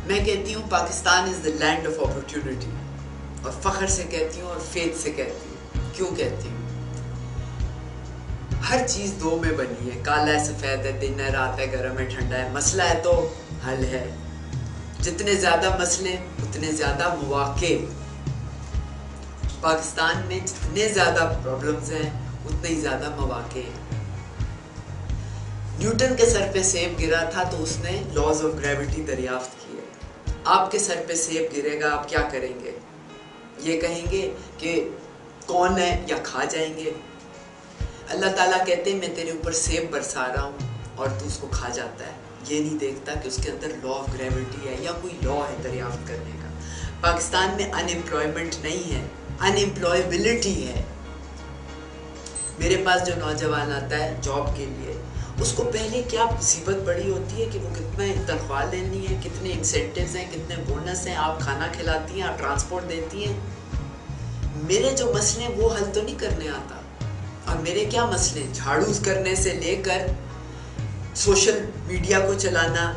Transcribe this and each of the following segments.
میں کہتی ہوں پاکستان از دا لینڈ آف اپرچونٹی، اور فخر سے کہتی ہوں اور فیتھ سے کہتی ہوں۔ کیوں کہتی ہوں؟ ہر چیز دو میں بنی ہے، کالا ہے سفید ہے، دن ہے رات ہے، گرم ہے ٹھنڈا ہے، مسئلہ ہے تو حل ہے۔ جتنے زیادہ مسئلے اتنے زیادہ مواقع۔ پاکستان میں جتنے زیادہ پرابلمز ہیں اتنے ہی زیادہ مواقع ہیں۔ نیوٹن کے سر پہ سیب گرا تھا تو اس نے لاز آف گریوٹی دریافت کیے۔ آپ کے سر پہ سیب گرے گا، آپ کیا کریں گے؟ یہ کہیں گے کہ کون ہے یا کھا جائیں گے؟ اللہ تعالیٰ کہتے ہیں میں تیرے اوپر سیب برسا رہا ہوں اور تو اس کو کھا جاتا ہے۔ یہ نہیں دیکھتا کہ اس کے اندر لا آف گریوٹی ہے یا کوئی لا ہے دریافت کرنے کا۔ پاکستان میں ان امپلائمنٹ نہیں ہے، ان امپلائبلٹی ہے۔ میرے پاس جو نوجوان آتا ہے جاب کے لیے، اس کو پہلے کیا مصیبت پڑی ہوتی ہے کہ وہ کتنا تنخواہ لینی ہے، کتنے انسینٹیوز ہیں، کتنے بونس ہیں، آپ کھانا کھلاتی ہیں، آپ ٹرانسپورٹ دیتی ہیں۔ میرے جو مسئلے ہیں وہ حل تو نہیں کرنے آتا۔ اور میرے کیا مسئلے ہیں؟ جھاڑو کرنے سے لے کر سوشل میڈیا کو چلانا،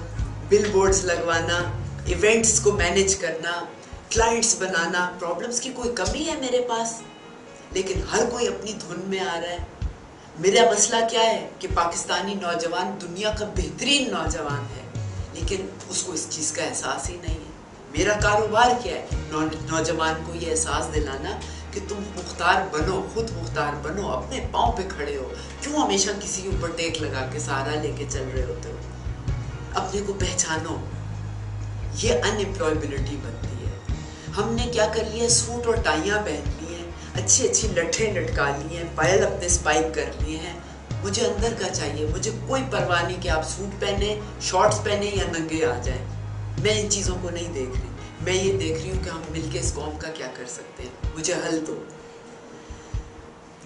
بل بورڈز لگوانا، ایونٹس کو مینیج کرنا، کلائنٹس بنانا۔ پرابلمس کی کوئی کمی ہے میرے پاس، لیکن ہر کوئی اپنی دھن میں آ رہا ہے۔ میرا مسئلہ کیا ہے کہ پاکستانی نوجوان دنیا کا بہترین نوجوان ہے، لیکن اس کو اس چیز کا احساس ہی نہیں ہے۔ میرا کاروبار کیا ہے؟ نوجوان کو یہ احساس دلانا کہ تم مختار بنو، خود مختار بنو، اپنے پاؤں پہ کھڑے ہو۔ کیوں ہمیشہ کسی کے اوپر ٹیک لگا کے سہارا لے کے چل رہے ہوتے ہو؟ اپنے کو پہچانو۔ یہ ان امپلائبلٹی بنتی ہے۔ ہم نے کیا کر لیا؟ سوٹ اور ٹائیاں پہن لی ہیں، اچھی اچھی لٹھیں لٹکا لی ہیں، پائل اپنے اسپائک کر لیے ہیں۔ مجھے اندر کا چاہیے، مجھے کوئی پرواہ نہیں کہ آپ سوٹ پہنے، شارٹس پہنے یا ننگے آ جائیں۔ میں ان چیزوں کو نہیں دیکھ رہی، میں یہ دیکھ رہی ہوں کہ ہم مل کے اس قوم کا کیا کر سکتے ہیں۔ مجھے حل دو۔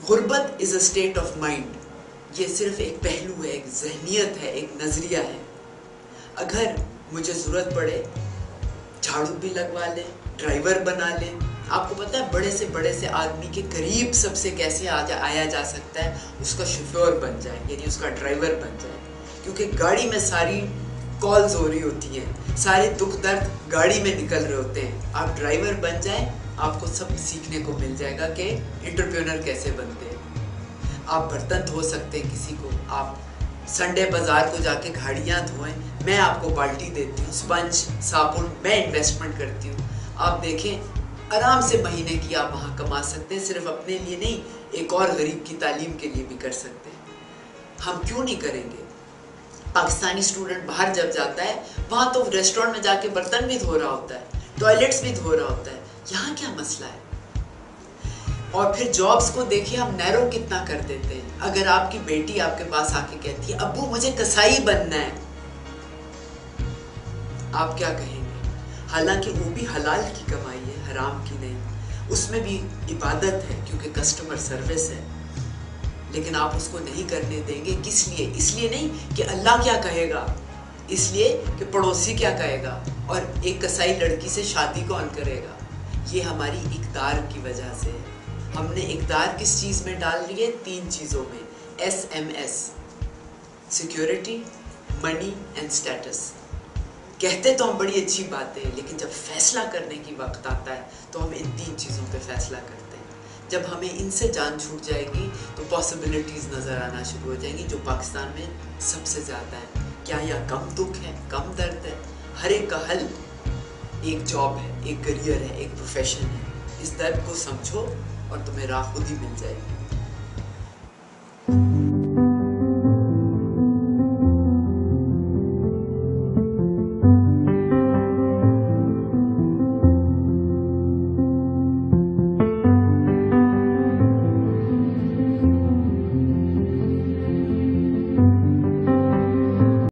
غربت از اے اسٹیٹ آف مائنڈ، یہ صرف ایک پہلو ہے، ایک ذہنیت ہے، ایک نظریہ ہے۔ اگر مجھے ضرورت پڑے جھاڑو بھی لگوا لیں، ڈرائیور بنا لیں۔ آپ کو پتہ ہے بڑے سے آدمی کے قریب سب سے کیسے آیا جا سکتا ہے؟ اس کا شوفیر بن جائے، یعنی اس کا ڈرائیور بن جائے، کیونکہ گاڑی میں ساری کالز ہو رہی ہوتی ہیں، سارے دکھ درد گاڑی میں نکل رہے ہوتے ہیں۔ آپ ڈرائیور بن جائیں، آپ کو سب سیکھنے کو مل جائے گا کہ انٹرپرینر کیسے بنتے ہیں۔ آپ برتن دھو سکتے ہیں کسی کو، آپ سنڈے بازار کو جا کے گھاڑیاں دھوئیں، میں آپ کو بالٹی دیتی ہوں، سپنج، صابن میں انویسٹمنٹ کرتی ہوں۔ آپ دیکھیں آرام سے مہینے کی آپ وہاں کما سکتے ہیں، صرف اپنے لیے نہیں، ایک اور غریب کی تعلیم کے لیے بھی کر سکتے ہیں۔ ہم کیوں نہیں کریں گے؟ پاکستانی اسٹوڈنٹ باہر جب جاتا ہے وہاں تو ریسٹورینٹ میں جا کے برتن بھی دھو رہا ہوتا ہے، ٹوائلٹس بھی دھو رہا ہوتا ہے۔ یہاں کیا مسئلہ ہے؟ اور پھر جابس کو دیکھیں ہم نیرو کتنا کر دیتے ہیں۔ اگر آپ کی بیٹی آپ کے پاس آ کے کہتی ہے ابو مجھے کسائی بننا ہے، آپ کیا کہیں گے؟ حالانکہ وہ بھی حلال کی کمائی ہے، حرام کی نہیں، اس میں بھی عبادت ہے کیونکہ کسٹمر سروس ہے، لیکن آپ اس کو نہیں کرنے دیں گے۔ کس لیے؟ اس لیے نہیں کہ اللہ کیا کہے گا، اس لیے کہ پڑوسی کیا کہے گا، اور ایک کسائی لڑکی سے شادی کون کرے گا۔ یہ ہماری اقدار کی وجہ سے ہے۔ ہم نے اقدار کس چیز میں ڈال لی ہے؟ 3 چیزوں میں، SMS، security, money and status. کہتے تو ہم بڑی اچھی باتیں ہیں، لیکن جب فیصلہ کرنے کی وقت آتا ہے تو ہم ان 3 چیزوں پہ فیصلہ کرتے ہیں۔ جب ہمیں ان سے جان چھوٹ جائے گی تو پاسبلٹیز نظر آنا شروع ہو جائیں گی، جو پاکستان میں سب سے زیادہ ہے۔ کیا یہ کم دکھ ہے، کم درد ہے؟ ہر ایک کا حل ایک جاب ہے، ایک کریئر ہے، ایک پروفیشن ہے۔ اس درد کو سمجھو اور تمہیں راہ خود ہی مل جائے گی۔